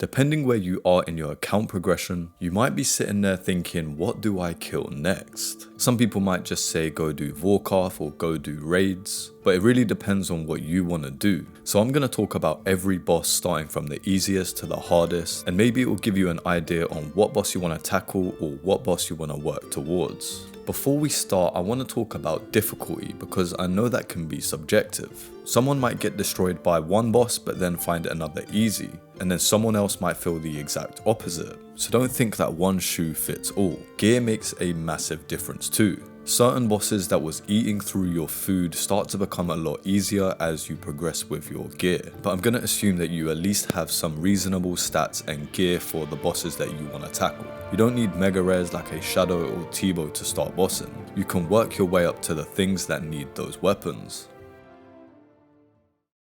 Depending where you are in your account progression, you might be sitting there thinking, what do I kill next? Some people might just say go do Vorkarth or go do raids, but it really depends on what you want to do. So I'm going to talk about every boss starting from the easiest to the hardest, and maybe it will give you an idea on what boss you want to tackle or what boss you want to work towards. Before we start, I want to talk about difficulty because I know that can be subjective. Someone might get destroyed by one boss but then find another easy, and then someone else might feel the exact opposite. So don't think that one shoe fits all. Gear makes a massive difference too. Certain bosses that was eating through your food start to become a lot easier as you progress with your gear, but I'm going to assume that you at least have some reasonable stats and gear for the bosses that you want to tackle. You don't need mega rares like a Shadow or Teebo to start bossing. You can work your way up to the things that need those weapons.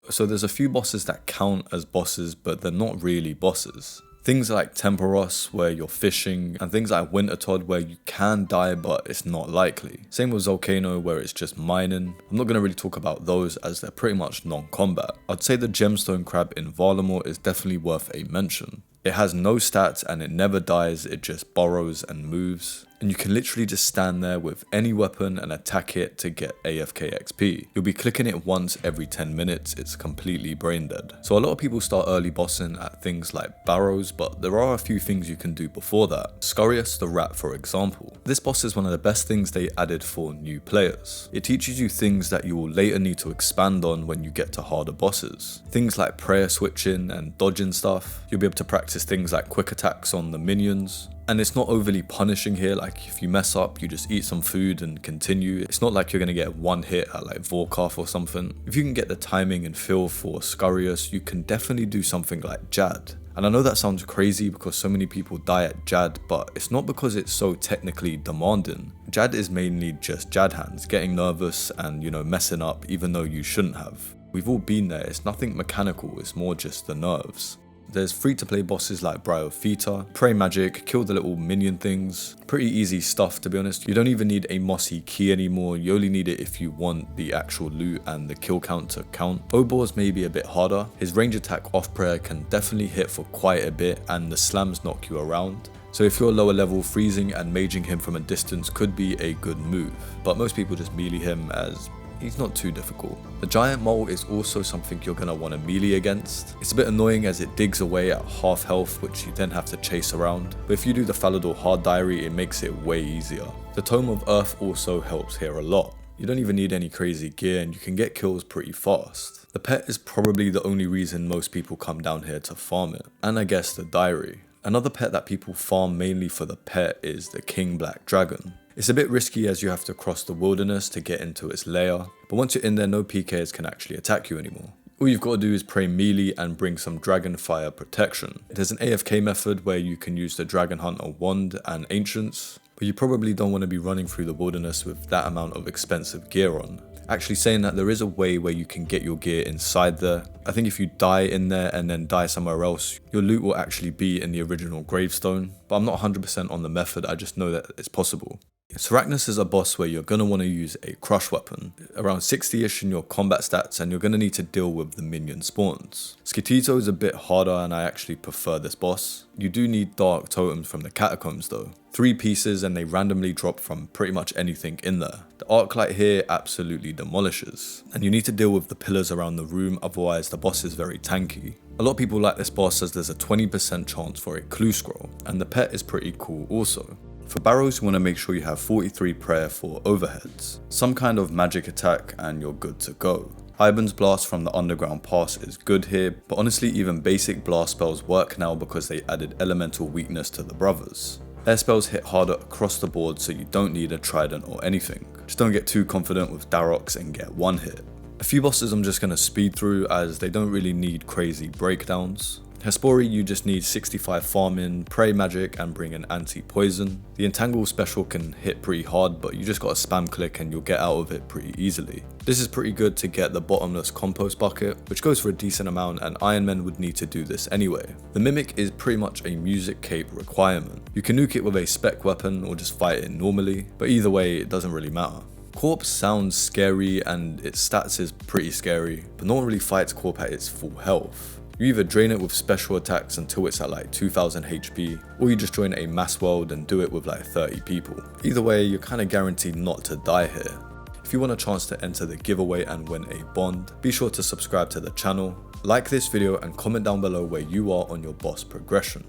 So there's a few bosses that count as bosses, but they're not really bosses. Things like Tempaross where you're fishing, and things like Wintertodt where you can die but it's not likely. Same with Zalcano where it's just mining. I'm not going to really talk about those as they're pretty much non-combat. I'd say the Gemstone Crab in Varlamore is definitely worth a mention. It has no stats and it never dies, it just burrows and moves. And you can literally just stand there with any weapon and attack it to get AFK XP. You'll be clicking it once every 10 minutes, it's completely brain dead. So a lot of people start early bossing at things like Barrows, but there are a few things you can do before that. Scurrius the rat for example. This boss is one of the best things they added for new players. It teaches you things that you will later need to expand on when you get to harder bosses. Things like prayer switching and dodging stuff. You'll be able to practice things like quick attacks on the minions. And it's not overly punishing here, like if you mess up, you just eat some food and continue. It's not like you're going to get one hit at like Vorkarth or something. If you can get the timing and feel for Scurrius, you can definitely do something like Jad. And I know that sounds crazy because so many people die at Jad, but it's not because it's so technically demanding. Jad is mainly just Jad hands, getting nervous and, messing up even though you shouldn't have. We've all been there, it's nothing mechanical, it's more just the nerves. There's free-to-play bosses like Bryophyta, pray magic, kill the little minion things. Pretty easy stuff to be honest. You don't even need a mossy key anymore, you only need it if you want the actual loot and the kill count to count. Obor's maybe a bit harder. His range attack off prayer can definitely hit for quite a bit and the slams knock you around. So if you're lower level, freezing and maging him from a distance could be a good move. But most people just melee him as he's not too difficult. The giant mole is also something you're going to want to melee against. It's a bit annoying as it digs away at half health which you then have to chase around, but if you do the Falador hard diary it makes it way easier. The Tome of Earth also helps here a lot. You don't even need any crazy gear and you can get kills pretty fast. The pet is probably the only reason most people come down here to farm it, and I guess the diary. Another pet that people farm mainly for the pet is the King Black Dragon. It's a bit risky as you have to cross the wilderness to get into its lair, but once you're in there no PKs can actually attack you anymore. All you've got to do is pray melee and bring some dragon fire protection. There's an AFK method where you can use the Dragon Hunter wand and ancients, but you probably don't want to be running through the wilderness with that amount of expensive gear on. Actually saying that, there is a way where you can get your gear inside there. I think if you die in there and then die somewhere else, your loot will actually be in the original gravestone, but I'm not 100% on the method, I just know that it's possible. Sarachnis is a boss where you're going to want to use a crush weapon, around 60ish in your combat stats, and you're going to need to deal with the minion spawns. Skotizo is a bit harder and I actually prefer this boss. You do need dark totems from the catacombs though. 3 pieces and they randomly drop from pretty much anything in there. The arc light here absolutely demolishes, and you need to deal with the pillars around the room, otherwise the boss is very tanky. A lot of people like this boss as there's a 20% chance for a clue scroll, and the pet is pretty cool also. For Barrows, you want to make sure you have 43 prayer for overheads, some kind of magic attack and you're good to go. Iban's blast from the underground pass is good here, but honestly even basic blast spells work now because they added elemental weakness to the brothers. Air spells hit harder across the board so you don't need a trident or anything. Just don't get too confident with Darox and get one hit. A few bosses I'm just going to speed through as they don't really need crazy breakdowns. Hespori, you just need 65 farming, pray magic and bring an anti-poison. The entangle special can hit pretty hard, but you just gotta spam click and you'll get out of it pretty easily. This is pretty good to get the bottomless compost bucket, which goes for a decent amount and Iron Men would need to do this anyway. The Mimic is pretty much a music cape requirement. You can nuke it with a spec weapon or just fight it normally, but either way it doesn't really matter. Corp sounds scary and its stats is pretty scary, but no one really fights Corp at its full health. You either drain it with special attacks until it's at like 2000 HP, or you just join a mass world and do it with like 30 people. Either way, you're kind of guaranteed not to die here. If you want a chance to enter the giveaway and win a bond, be sure to subscribe to the channel, like this video and comment down below where you are on your boss progression.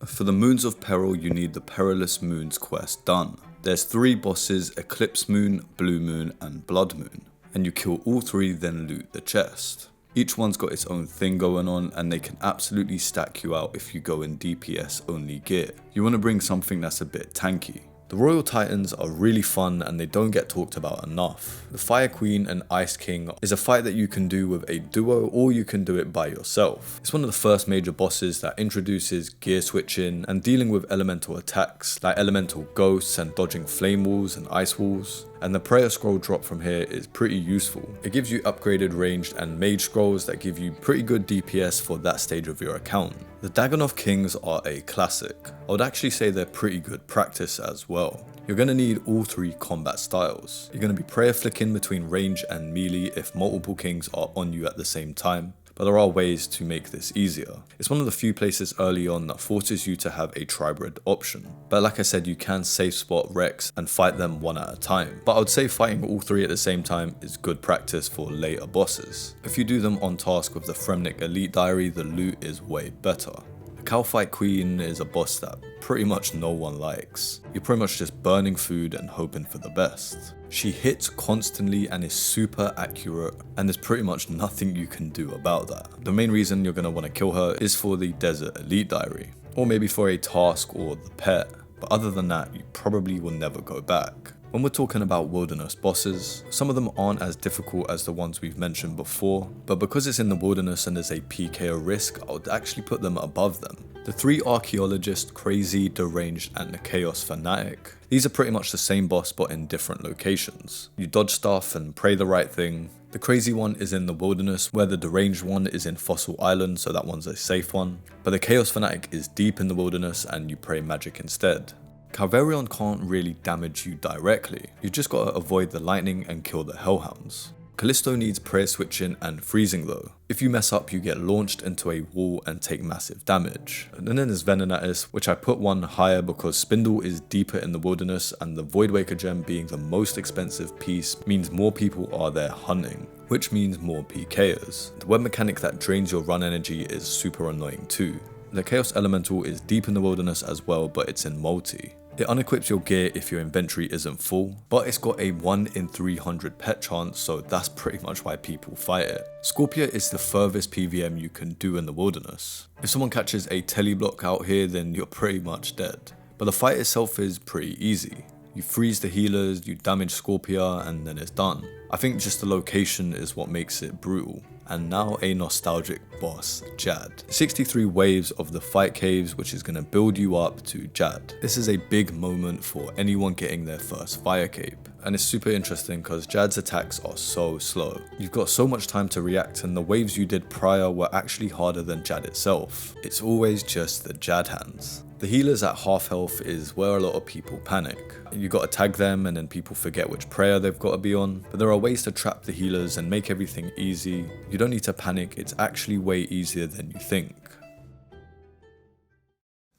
For the Moons of Peril, you need the Perilous Moons quest done. There's 3 bosses, Eclipse Moon, Blue Moon and Blood Moon, and you kill all 3 then loot the chest. Each one's got its own thing going on and they can absolutely stack you out if you go in DPS only gear. You want to bring something that's a bit tanky. The Royal Titans are really fun and they don't get talked about enough. The Fire Queen and Ice King is a fight that you can do with a duo or you can do it by yourself. It's one of the first major bosses that introduces gear switching and dealing with elemental attacks like elemental ghosts and dodging flame walls and ice walls. And the prayer scroll drop from here is pretty useful. It gives you upgraded ranged and mage scrolls that give you pretty good DPS for that stage of your account. The Dagannoth Kings are a classic. I would actually say they're pretty good practice as well. You're going to need all 3 combat styles. You're going to be prayer flicking between range and melee if multiple kings are on you at the same time, but there are ways to make this easier. It's one of the few places early on that forces you to have a tribrid option. But like I said, you can safe spot Rex and fight them one at a time. But I would say fighting all 3 at the same time is good practice for later bosses. If you do them on task with the Fremnik Elite Diary, the loot is way better. The Kalphite Queen is a boss that pretty much no one likes. You're pretty much just burning food and hoping for the best. She hits constantly and is super accurate, and there's pretty much nothing you can do about that. The main reason you're going to want to kill her is for the Desert Elite Diary, or maybe for a task or the pet, but other than that you probably will never go back. When we're talking about wilderness bosses, some of them aren't as difficult as the ones we've mentioned before, but because it's in the wilderness and there's a PKO risk, I would actually put them above them. The 3 Archaeologist, Crazy, Deranged and the Chaos Fanatic. These are pretty much the same boss but in different locations. You dodge stuff and pray the right thing. The Crazy one is in the wilderness, where the Deranged one is in Fossil Island, so that one's a safe one. But the Chaos Fanatic is deep in the wilderness and you pray magic instead. Calvar'ion can't really damage you directly, you just gotta avoid the lightning and kill the hellhounds. Callisto needs prayer switching and freezing though. If you mess up you get launched into a wall and take massive damage. And then there's Venenatis, which I put one higher because Spindle is deeper in the wilderness and the Voidwaker gem being the most expensive piece means more people are there hunting, which means more PKers. The web mechanic that drains your run energy is super annoying too. The Chaos Elemental is deep in the wilderness as well, but it's in multi. It unequips your gear if your inventory isn't full, but it's got a 1 in 300 pet chance, so that's pretty much why people fight it. Scorpia is the furthest PVM you can do in the wilderness. If someone catches a teleblock out here, then you're pretty much dead. But the fight itself is pretty easy. You freeze the healers, you damage Scorpia, and then it's done. I think just the location is what makes it brutal. And now a nostalgic boss, Jad. 63 waves of the fight caves, which is going to build you up to Jad. This is a big moment for anyone getting their first fire cape. And it's super interesting because Jad's attacks are so slow. You've got so much time to react and the waves you did prior were actually harder than Jad itself. It's always just the Jad hands. The healers at half health is where a lot of people panic. You gotta tag them and then people forget which prayer they've gotta be on, but there are ways to trap the healers and make everything easy. You don't need to panic, it's actually way easier than you think.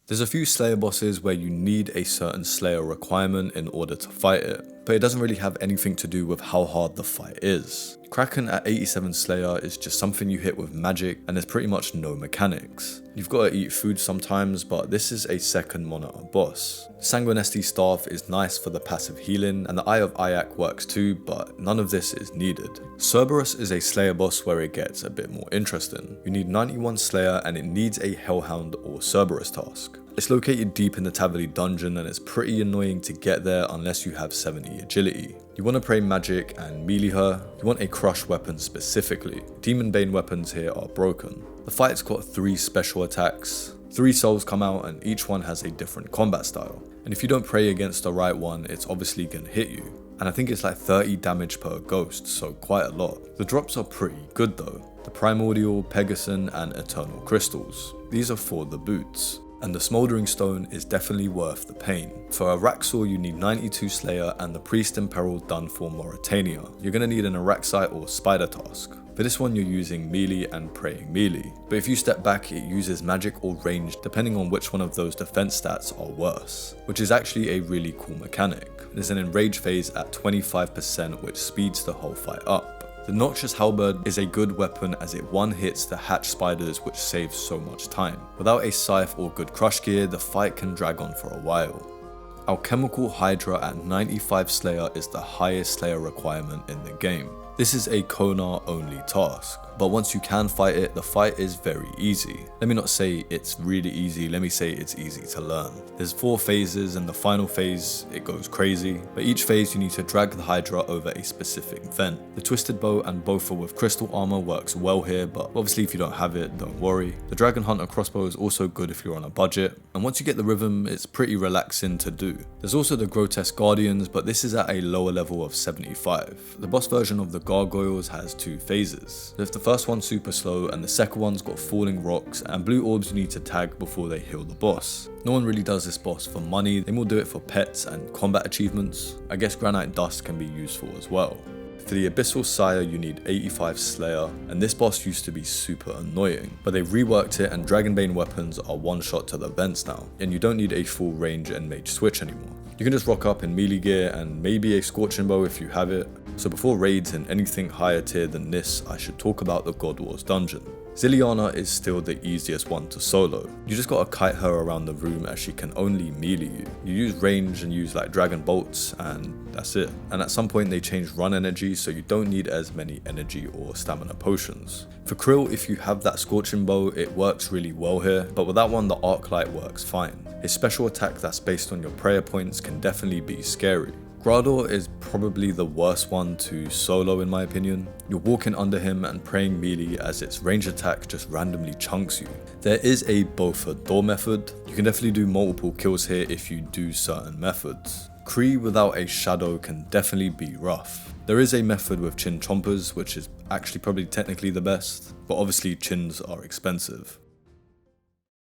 There's a few Slayer bosses where you need a certain Slayer requirement in order to fight it, but it doesn't really have anything to do with how hard the fight is. Kraken at 87 Slayer is just something you hit with magic and there's pretty much no mechanics. You've got to eat food sometimes, but this is a second monitor boss. Sanguinesti Staff is nice for the passive healing and the Eye of Ayak works too, but none of this is needed. Cerberus is a Slayer boss where it gets a bit more interesting. You need 91 Slayer and it needs a Hellhound or Cerberus task. It's located deep in the Tavoli dungeon and it's pretty annoying to get there unless you have 70 agility. You want to pray magic and melee her. You want a crush weapon specifically. Demon Bane weapons here are broken. The fight's got 3 special attacks. 3 souls come out and each one has a different combat style. And if you don't pray against the right one, it's obviously gonna hit you. And I think it's like 30 damage per ghost, so quite a lot. The drops are pretty good though. The Primordial, Pegasus and Eternal Crystals. These are for the boots. And the Smouldering Stone is definitely worth the pain. For Araxor you need 92 Slayer and the Priest in Peril done for Mauritania. You're gonna need an Araxite or Spider task. For this one you're using melee and praying melee, but if you step back it uses magic or range depending on which one of those defense stats are worse, which is actually a really cool mechanic. There's an enrage phase at 25% which speeds the whole fight up. The Noxious Halberd is a good weapon as it one-hits the hatch spiders which saves so much time. Without a scythe or good crush gear, the fight can drag on for a while. Alchemical Hydra at 95 Slayer is the highest Slayer requirement in the game. This is a Konar only task, but once you can fight it, the fight is very easy. Let me not say it's really easy, let me say it's easy to learn. There's 4 phases and the final phase, it goes crazy, but each phase you need to drag the Hydra over a specific vent. The Twisted Bow and Boffer with crystal armor works well here, but obviously if you don't have it, don't worry. The Dragon Hunter crossbow is also good if you're on a budget, and once you get the rhythm, it's pretty relaxing to do. There's also the Grotesque Guardians, but this is at a lower level of 75. The boss version of the Gargoyles has 2 phases. If the first one's super slow and the second one's got falling rocks and blue orbs you need to tag before they heal the boss. No one really does this boss for money, they more do it for pets and combat achievements. I guess granite dust can be useful as well. For the Abyssal Sire you need 85 Slayer, and this boss used to be super annoying, but they've reworked it and Dragonbane weapons are one shot to the vents now, and you don't need a full range and mage switch anymore. You can just rock up in melee gear and maybe a Scorching Bow if you have it. So before raids and anything higher tier than this, I should talk about the God Wars dungeon. Zilliana is still the easiest one to solo. You just gotta kite her around the room as she can only melee you. You use range and use like dragon bolts and that's it. And at some point they changed run energy so you don't need as many energy or stamina potions. For Krill, if you have that Scorching Bow, it works really well here, but with that one the Arc Light works fine. His special attack that's based on your prayer points can definitely be scary. Grador is probably the worst one to solo in my opinion. You're walking under him and praying melee as its range attack just randomly chunks you. There is a Boffer door method. You can definitely do multiple kills here if you do certain methods. Kree without a shadow can definitely be rough. There is a method with chin chompers which is actually probably technically the best, but obviously chins are expensive.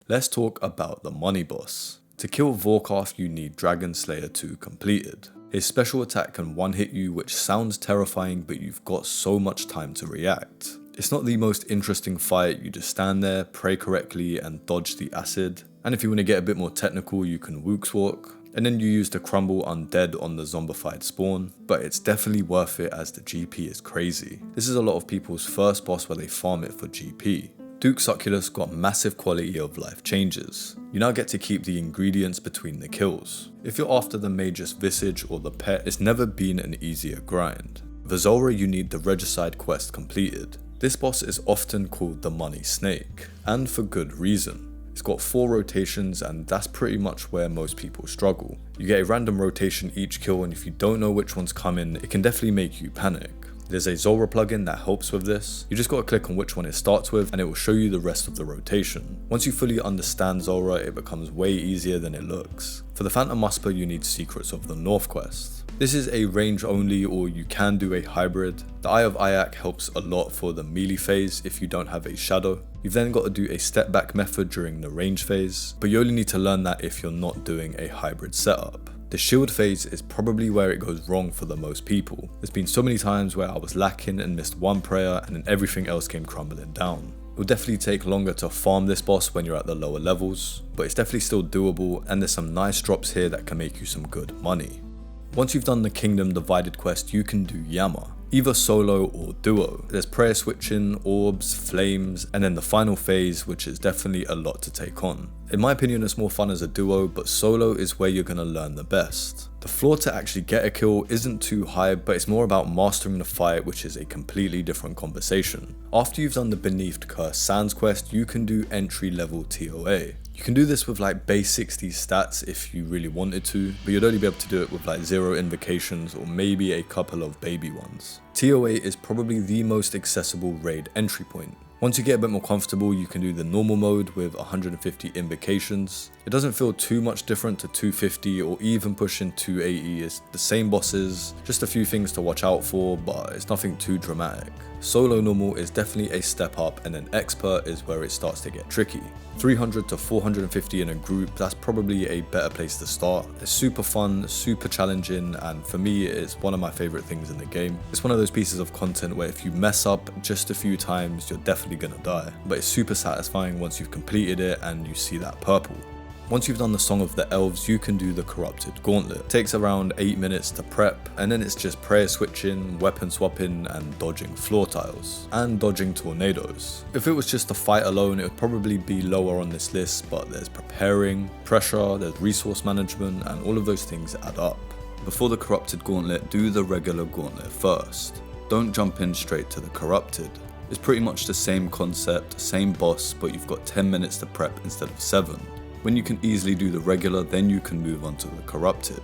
Let's talk about the money boss. To kill Vorkarth you need Dragon Slayer 2 completed. His special attack can one-hit you, which sounds terrifying, but you've got so much time to react. It's not the most interesting fight, you just stand there, pray correctly and dodge the acid. And if you want to get a bit more technical you can Wook's Walk, and then you use the Crumble Undead on the zombified spawn, but it's definitely worth it as the GP is crazy. This is a lot of people's first boss where they farm it for GP. Duke Succulus got massive quality of life changes. You now get to keep the ingredients between the kills. If you're after the Mage's Visage or the pet, it's never been an easier grind. For Zulrah you need the Regicide quest completed. This boss is often called the Money Snake, and for good reason. It's got 4 rotations and that's pretty much where most people struggle. You get a random rotation each kill and if you don't know which one's coming, it can definitely make you panic. There's a Zulrah plugin that helps with this. You just gotta click on which one it starts with and it will show you the rest of the rotation. Once you fully understand Zulrah, it becomes way easier than it looks. For the Phantom Musper you need Secrets of the North quest. This is a range only or you can do a hybrid. The Eye of Ayak helps a lot for the melee phase if you don't have a shadow. You've then got to do a step back method during the range phase, but you only need to learn that if you're not doing a hybrid setup. The shield phase is probably where it goes wrong for the most people. There's been so many times where I was lacking and missed one prayer and then everything else came crumbling down. It will definitely take longer to farm this boss when you're at the lower levels, but it's definitely still doable and there's some nice drops here that can make you some good money. Once you've done the Kingdom Divided quest you can do Yama, either solo or duo. There's prayer switching, orbs, flames, and then the final phase which is definitely a lot to take on. In my opinion it's more fun as a duo, but solo is where you're gonna learn the best. The floor to actually get a kill isn't too high, but it's more about mastering the fight, which is a completely different conversation. After you've done the Beneath Curse Sands quest, you can do entry level ToA. You can do this with like base 60 stats if you really wanted to, but you'd only be able to do it with like 0 invocations or maybe a couple of baby ones. ToA is probably the most accessible raid entry point. Once you get a bit more comfortable, you can do the normal mode with 150 invocations. It doesn't feel too much different to 250 or even pushing 280. It's the same bosses, just a few things to watch out for, but it's nothing too dramatic. Solo normal is definitely a step up, and then expert is where it starts to get tricky. 300 to 450 in a group, that's probably a better place to start. It's super fun, super challenging, and for me it's one of my favorite things in the game. It's one of those pieces of content where if you mess up just a few times, you're definitely gonna die. But it's super satisfying once you've completed it and you see that purple. Once you've done the Song of the Elves, you can do the Corrupted Gauntlet. It takes around 8 minutes to prep, and then it's just prayer switching, weapon swapping, and dodging floor tiles, and dodging tornadoes. If it was just a fight alone, it would probably be lower on this list, but there's preparing, pressure, there's resource management, and all of those things add up. Before the Corrupted Gauntlet, do the regular Gauntlet first. Don't jump in straight to the Corrupted. It's pretty much the same concept, same boss, but you've got 10 minutes to prep instead of 7. When you can easily do the regular, then you can move on to the Corrupted.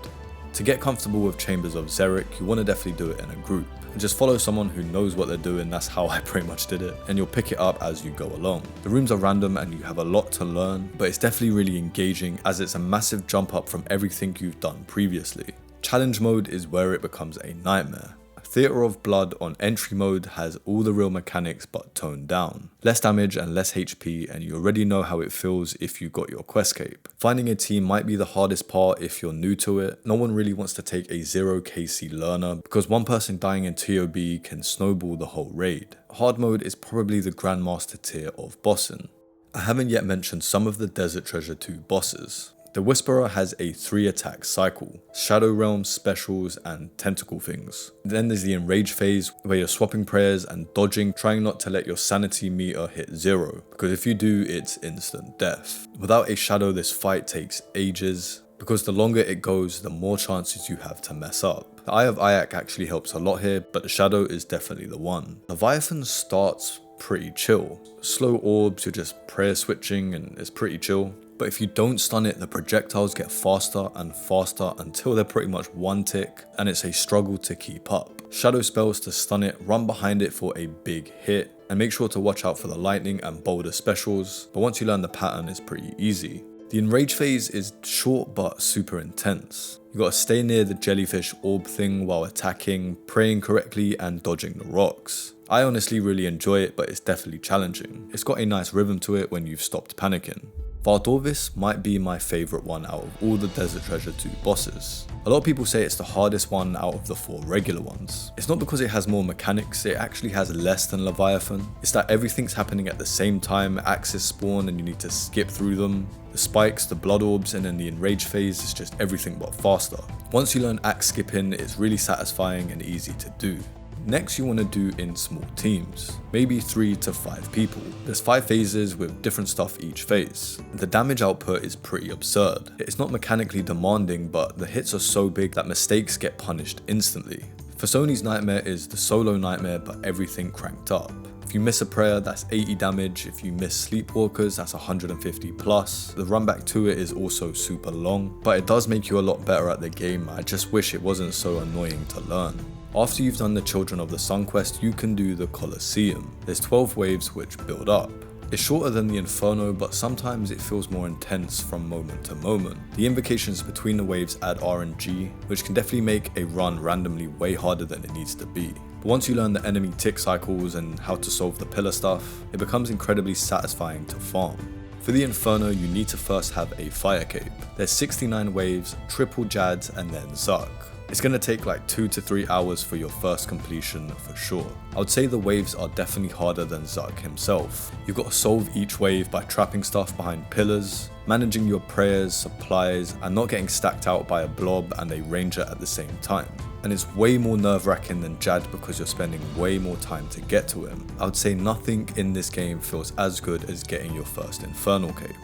To get comfortable with Chambers of Xeric, you want to definitely do it in a group. And just follow someone who knows what they're doing, that's how I pretty much did it, and you'll pick it up as you go along. The rooms are random and you have a lot to learn, but it's definitely really engaging as it's a massive jump up from everything you've done previously. Challenge mode is where it becomes a nightmare. Theatre of Blood on entry mode has all the real mechanics but toned down. Less damage and less HP, and you already know how it feels if you got your quest cape. Finding a team might be the hardest part if you're new to it. No one really wants to take a 0 KC learner because one person dying in ToB can snowball the whole raid. Hard mode is probably the Grandmaster tier of bossing. I haven't yet mentioned some of the Desert Treasure 2 bosses. The Whisperer has a 3 attack cycle, Shadow Realm specials and tentacle things. Then there's the Enrage phase where you're swapping prayers and dodging, trying not to let your sanity meter hit 0, because if you do, it's instant death. Without a shadow, this fight takes ages, because the longer it goes, the more chances you have to mess up. The Eye of Ayak actually helps a lot here, but the shadow is definitely the one. Leviathan starts pretty chill. Slow orbs, you're just prayer switching and it's pretty chill. But if you don't stun it, the projectiles get faster and faster until they're pretty much one tick, and it's a struggle to keep up. Shadow spells to stun it, run behind it for a big hit, and make sure to watch out for the lightning and boulder specials, but once you learn the pattern, it's pretty easy. The Enrage phase is short but super intense. You gotta stay near the jellyfish orb thing while attacking, praying correctly, and dodging the rocks. I honestly really enjoy it, but it's definitely challenging. It's got a nice rhythm to it when you've stopped panicking. Vardorvis might be my favourite one out of all the Desert Treasure 2 bosses. A lot of people say it's the hardest one out of the 4 regular ones. It's not because it has more mechanics, it actually has less than Leviathan. It's that everything's happening at the same time, axes spawn and you need to skip through them. The spikes, the blood orbs, and then the enrage phase is just everything but faster. Once you learn axe skipping, it's really satisfying and easy to do. Next you want to do in small teams, maybe 3 to 5 people. There's 5 phases with different stuff each phase. The damage output is pretty absurd. It's not mechanically demanding, but the hits are so big that mistakes get punished instantly. For Sony's Nightmare is the solo nightmare but everything cranked up. If you miss a prayer, that's 80 damage. If you miss Sleepwalkers, that's 150 plus. The run back to it is also super long, but it does make you a lot better at the game. I just wish it wasn't so annoying to learn. After you've done the Children of the Sun quest, you can do the Colosseum. There's 12 waves which build up. It's shorter than the Inferno, but sometimes it feels more intense from moment to moment. The invocations between the waves add RNG, which can definitely make a run randomly way harder than it needs to be. But once you learn the enemy tick cycles and how to solve the pillar stuff, it becomes incredibly satisfying to farm. For the Inferno, you need to first have a fire cape. There's 69 waves, triple Jads, and then Zark. It's going to take like 2 to 3 hours for your first completion for sure. I would say the waves are definitely harder than Zark himself. You've got to solve each wave by trapping stuff behind pillars, managing your prayers, supplies, and not getting stacked out by a blob and a ranger at the same time. And it's way more nerve-wracking than Jad because you're spending way more time to get to him. I would say nothing in this game feels as good as getting your first Infernal Cape.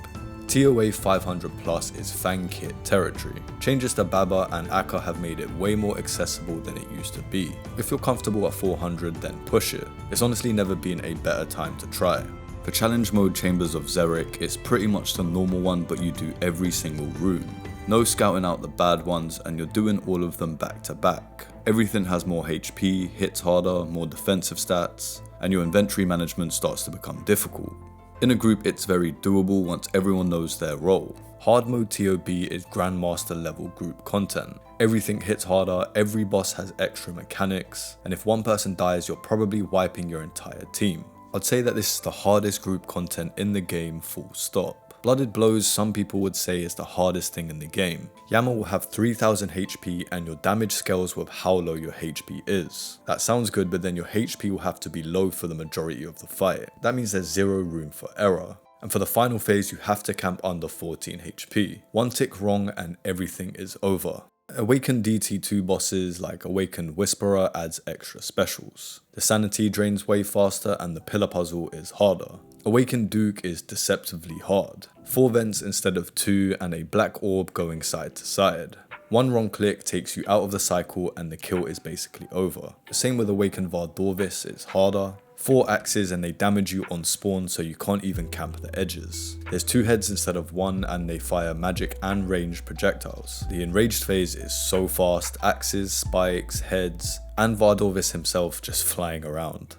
ToA 500 plus is Fang Kit territory. Changes to Baba and Akka have made it way more accessible than it used to be. If you're comfortable at 400, then push it. It's honestly never been a better time to try. For challenge mode Chambers of Xeric, it's pretty much the normal one, but you do every single room. No scouting out the bad ones, and you're doing all of them back to back. Everything has more HP, hits harder, more defensive stats, and your inventory management starts to become difficult. In a group, it's very doable once everyone knows their role. Hard mode ToB is Grandmaster level group content. everything hits harder, every boss has extra mechanics, and if one person dies, you're probably wiping your entire team. I'd say that this is the hardest group content in the game, full stop. Bloodied Blows, some people would say, is the hardest thing in the game. Yama will have 3000 HP and your damage scales with how low your HP is. That sounds good, but then your HP will have to be low for the majority of the fight. That means there's zero room for error. And for the final phase, you have to camp under 14 HP. One tick wrong and everything is over. Awakened DT2 bosses like Awakened Whisperer adds extra specials. The sanity drains way faster and the pillar puzzle is harder. Awakened Duke is deceptively hard. 4 vents instead of 2 and a black orb going side to side. One wrong click takes you out of the cycle and the kill is basically over. The same with Awakened Vardorvis, it's harder. 4 axes and they damage you on spawn so you can't even camp the edges. There's 2 heads instead of 1 and they fire magic and ranged projectiles. The enraged phase is so fast, axes, spikes, heads, and Vardorvis himself just flying around.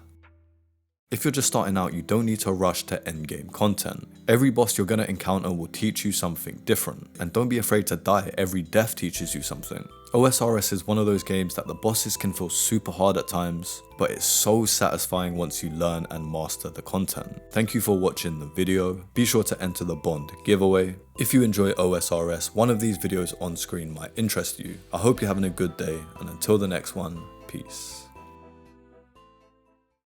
If you're just starting out, you don't need to rush to endgame content. Every boss you're gonna encounter will teach you something different, and don't be afraid to die, every death teaches you something. OSRS is one of those games that the bosses can feel super hard at times, but it's so satisfying once you learn and master the content. Thank you for watching the video. Be sure to enter the Bond giveaway. If you enjoy OSRS, one of these videos on screen might interest you. I hope you're having a good day, and until the next one, peace.